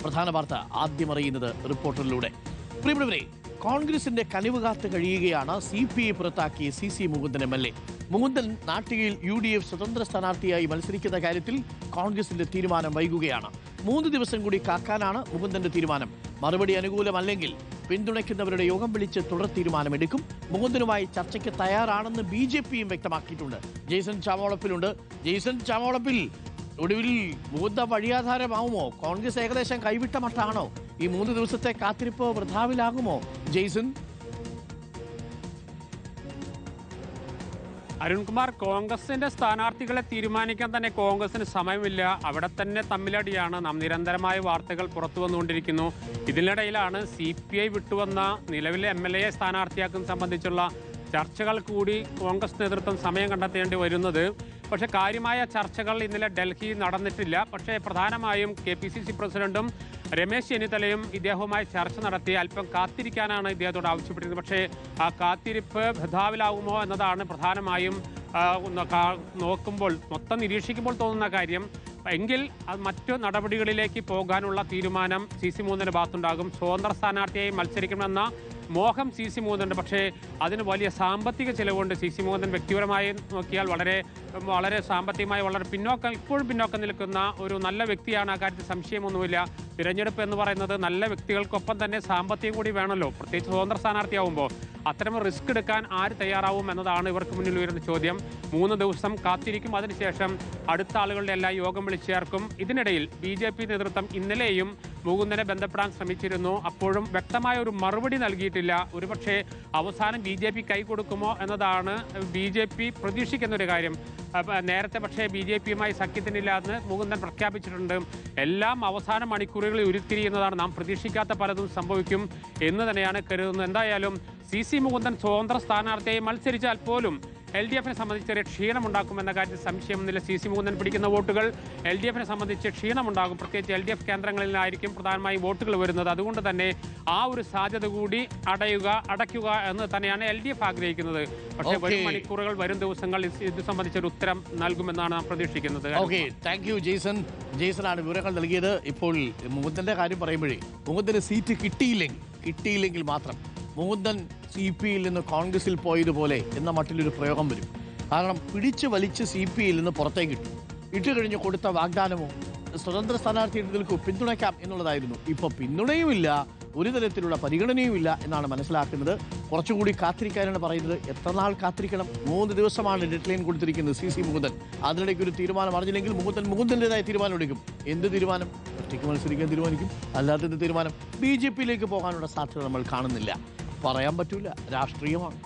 പ്രധാന വാർത്ത ആദ്യം അറിയുന്നത് റിപ്പോർട്ടറിലൂടെ. പ്രിയപ്പെട്ടവരെ, കോൺഗ്രസിന്റെ കനിവ് കാത്ത് കഴിയുകയാണ് CPI പുറത്താക്കിയ CC Mukundan MLA. Mukundan നാട്ടികയിൽ UDF സ്വതന്ത്ര സ്ഥാനാർത്ഥിയായി മത്സരിക്കുന്ന കാര്യത്തിൽ കോൺഗ്രസിന്റെ തീരുമാനം വൈകുകയാണ്. 3 ദിവസം കൂടി കാക്കാനാണ് മുകുന്ദന്റെ തീരുമാനം. മറുപടി അനുകൂലമല്ലെങ്കിൽ പിന്തുണയ്ക്കുന്നവരുടെ യോഗം വിളിച്ച് തുടർ തീരുമാനമെടുക്കും. മുകുന്ദനുമായി ചർച്ചയ്ക്ക് തയ്യാറാണെന്ന് BJPയും വ്യക്തമാക്കിയിട്ടുണ്ട്. ജെയ്സൺ ചാമോളപ്പിലുണ്ട്. ജെയ്സൺ ചാമോളപ്പിൽ, ഒടുവിൽ മുകുന്ദ വഴിയാധാരമാവുമോ? കോൺഗ്രസ് ഏകദേശം കൈവിട്ട മട്ടാണോ? ഈ 3 ദിവസത്തെ കാത്തിരിപ്പ് വൃഥാവിലാകുമോ? ജെയ്സൺ. അരുൺകുമാർ, കോൺഗ്രസിന്റെ സ്ഥാനാർത്ഥികളെ തീരുമാനിക്കാൻ തന്നെ കോൺഗ്രസിന് സമയമില്ല. അവിടെ തന്നെ തമ്മിലടിയാണ്. നാം നിരന്തരമായ വാർത്തകൾ പുറത്തു വന്നുകൊണ്ടിരിക്കുന്നു. ഇതിനിടയിലാണ് CPI വിട്ടുവന്ന നിലവിലെ MLA സ്ഥാനാർത്ഥിയാക്കുന്നത് സംബന്ധിച്ചുള്ള ചർച്ചകൾ കൂടി കോൺഗ്രസ് നേതൃത്വം സമയം കണ്ടെത്തേണ്ടി വരുന്നത്. പക്ഷേ കാര്യമായ ചർച്ചകൾ ഇന്നലെ ഡൽഹിയിൽ നടന്നിട്ടില്ല. പക്ഷേ പ്രധാനമായും KPCC പ്രസിഡന്റും രമേശ് ചെന്നിത്തലയും ഇദ്ദേഹവുമായി ചർച്ച നടത്തി അല്പം കാത്തിരിക്കാനാണ് ഇദ്ദേഹത്തോട് ആവശ്യപ്പെട്ടിരുന്നത്. പക്ഷേ ആ കാത്തിരിപ്പ് വൃഥാവിലാവുമോ എന്നതാണ് പ്രധാനമായും നോക്കുമ്പോൾ, മൊത്തം നിരീക്ഷിക്കുമ്പോൾ തോന്നുന്ന കാര്യം. എങ്കിൽ മറ്റു നടപടികളിലേക്ക് പോകാനുള്ള തീരുമാനം CC മുകുന്ദൻ്റെ ഭാഗത്തുണ്ടാകും. സ്വതന്ത്ര സ്ഥാനാർത്ഥിയായി മത്സരിക്കണമെന്ന മോഹം CC മുകുന്ദനുണ്ട്. പക്ഷേ അതിന് വലിയ സാമ്പത്തിക ചിലവുണ്ട്. CC മുകുന്ദൻ വ്യക്തിപരമായി നോക്കിയാൽ വളരെ സാമ്പത്തികമായി ഇപ്പോഴും പിന്നോക്കം നിൽക്കുന്ന ഒരു നല്ല വ്യക്തിയാണ്. ആ കാര്യത്തിൽ സംശയമൊന്നുമില്ല. തിരഞ്ഞെടുപ്പ് എന്ന് പറയുന്നത് നല്ല വ്യക്തികൾക്കൊപ്പം തന്നെ സാമ്പത്തികം കൂടി വേണമല്ലോ, പ്രത്യേകിച്ച് സ്വതന്ത്ര സ്ഥാനാർത്ഥിയാവുമ്പോൾ. അത്തരം റിസ്ക് എടുക്കാൻ ആര് തയ്യാറാവും എന്നതാണ് ഇവർക്ക് മുന്നിൽ ഉയരുന്ന ചോദ്യം. 3 ദിവസം കാത്തിരിക്കും. അതിനുശേഷം അടുത്ത ആളുകളുടെ എല്ലാ യോഗം വിളിച്ചു ചേർക്കും. ഇതിനിടയിൽ BJP നേതൃത്വം ഇന്നലെയും മുകുന്ദനെ ബന്ധപ്പെടാൻ ശ്രമിച്ചിരുന്നു. അപ്പോഴും വ്യക്തമായ ഒരു മറുപടി നൽകിയിട്ടില്ല. ഒരുപക്ഷെ അവസാനം BJP കൈകൊടുക്കുമോ എന്നതാണ് BJP പ്രതീക്ഷിക്കുന്ന ഒരു കാര്യം. നേരത്തെ പക്ഷേ BJPയുമായി സഖ്യത്തിനില്ലാന്ന് മുകുന്ദൻ പ്രഖ്യാപിച്ചിട്ടുണ്ട്. എല്ലാം അവസാന മണിക്കൂറുകളിൽ ഉരുത്തിരിയുന്നതാണ്. നാം പ്രതീക്ഷിക്കാത്ത പലതും സംഭവിക്കും എന്ന് തന്നെയാണ് കരുതുന്നത്. എന്തായാലും CC മുകുന്ദൻ സ്വതന്ത്ര സ്ഥാനാർത്ഥിയായി മത്സരിച്ചാൽ പോലും LDFിനെ സംബന്ധിച്ച് ചെറിയ ക്ഷീണമുണ്ടാക്കുമെന്ന കാര്യത്തിൽ സംശയമൊന്നുമില്ല. CC മുകുന്ദൻ പിടിക്കുന്ന വോട്ടുകൾ LDFിനെ സംബന്ധിച്ച് ക്ഷീണമുണ്ടാകും. പ്രത്യേകിച്ച് LDF കേന്ദ്രങ്ങളിലായിരിക്കും പ്രധാനമായും വോട്ടുകൾ വരുന്നത്. അതുകൊണ്ട് തന്നെ ആ ഒരു സാധ്യത കൂടി അടയ്ക്കുക എന്ന് തന്നെയാണ് LDF ആഗ്രഹിക്കുന്നത്. പക്ഷേ വരും മണിക്കൂറുകൾ, വരും ദിവസങ്ങൾ ഇത് സംബന്ധിച്ചൊരു ഉത്തരം നൽകുമെന്നാണ് നാം പ്രതീക്ഷിക്കുന്നത്. Thank you Jason. ജെയ്സണാണ് വിവരങ്ങൾ നൽകിയത്. ഇപ്പോൾ മുകുന്ദന്റെ കാര്യം പറയുമ്പോഴേ, മുകുന്ദന് സീറ്റ് കിട്ടിയില്ലെങ്കിൽ മാത്രം മുകുന്ദൻ CPIയിൽ നിന്ന് കോൺഗ്രസിൽ പോയതുപോലെ എന്ന മട്ടിലൊരു പ്രയോഗം വരും. കാരണം പിടിച്ചു വലിച്ച് CPIയിൽ നിന്ന് പുറത്തേക്ക് ഇട്ട് കഴിഞ്ഞ് കൊടുത്ത വാഗ്ദാനമോ സ്വതന്ത്ര സ്ഥാനാർത്ഥികൾക്ക് പിന്തുണയ്ക്കാം എന്നുള്ളതായിരുന്നു. ഇപ്പോൾ പിന്തുണയുമില്ല, ഒരു തരത്തിലുള്ള പരിഗണനയുമില്ല എന്നാണ് മനസ്സിലാക്കുന്നത്. കുറച്ചുകൂടി കാത്തിരിക്കാനാണ് പറയുന്നത്. എത്ര നാൾ കാത്തിരിക്കണം? 3 ദിവസമാണ് ഡെഡ് ലൈൻ കൊടുത്തിരിക്കുന്നത് CC മുകുന്ദൻ. അതിനിടയ്ക്ക് ഒരു തീരുമാനം അറിഞ്ഞില്ലെങ്കിൽ മുകുന്ദൻ്റെതായ തീരുമാനം എടുക്കും. എന്ത് തീരുമാനം? ഒറ്റയ്ക്ക് മത്സരിക്കാൻ തീരുമാനിക്കും. അല്ലാത്ത തീരുമാനം BJPയിലേക്ക് പോകാനുള്ള സാധ്യത നമ്മൾ കാണുന്നില്ല. പറയാൻ പറ്റൂല, രാഷ്ട്രീയമാണ്.